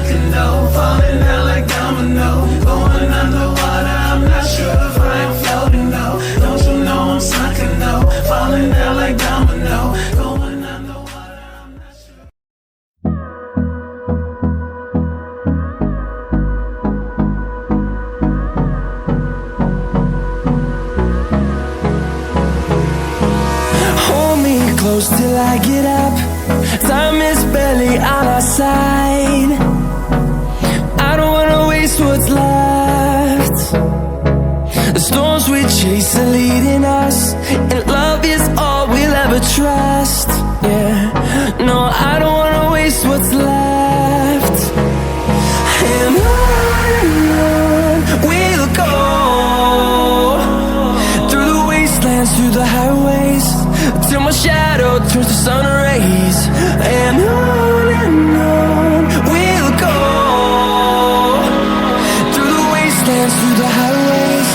can know. Falling down like domino, going underwater. I'm not sure if I am floating, no. Don't you know I'm sunken, no. Falling down like domino, going underwater. I'm not sure. Hold me close till I get up. Time is barely on our side. I don't wanna waste what's left. The storms we chase are leading us, and love is all we'll ever trust. Yeah, no, I don't wanna waste what's left. And on we'll go, through the wastelands, through the highways, till my shadow turns to sun rays. And on we'll go, through the wastelands, through the highways,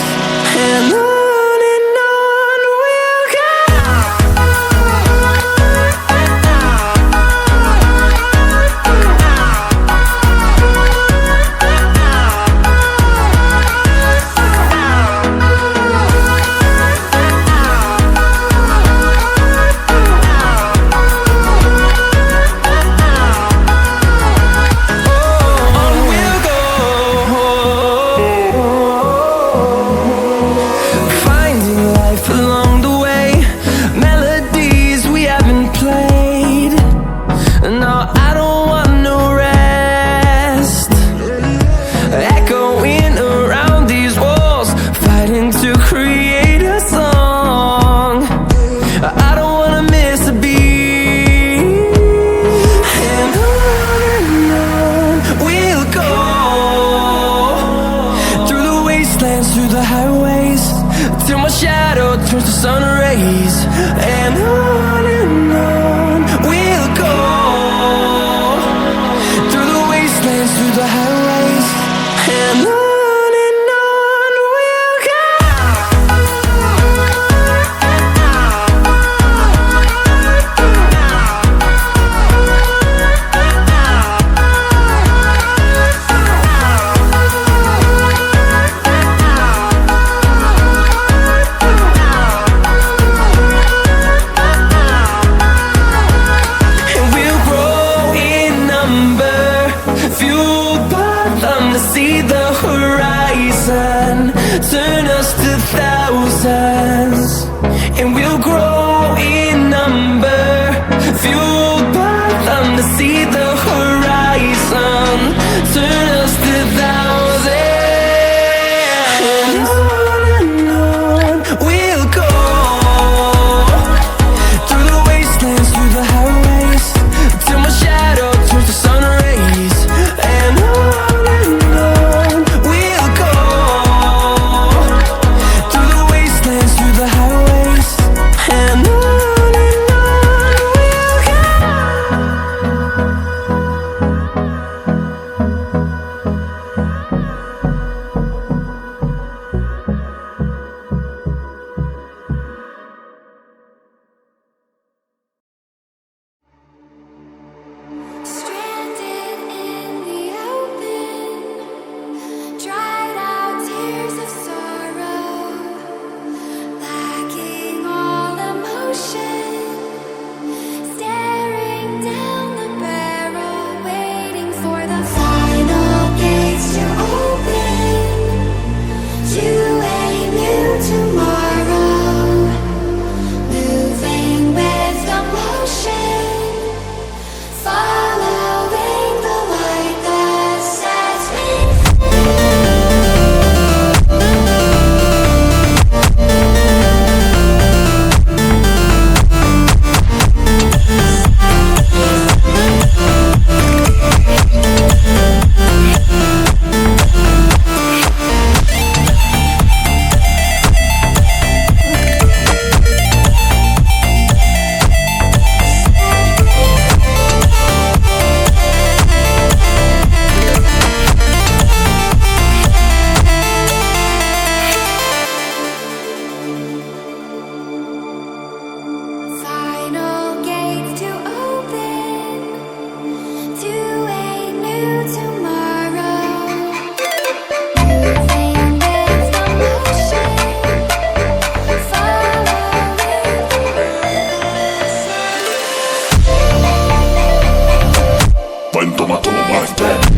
and on we'll go. Through the highways, till my shadow turns to sun rays. And on we'll go, through the wastelands, through the highways, and on we'll go. See the horizon, turn us to thousands, and we'll grow in number, fueled by them to see the horizon, turn us to thousands. And on we'll go, through the wastelands, through the highways, till my shadow turns to sun rays. And we'll go, through the wastelands, through the highways. toma, toma like that.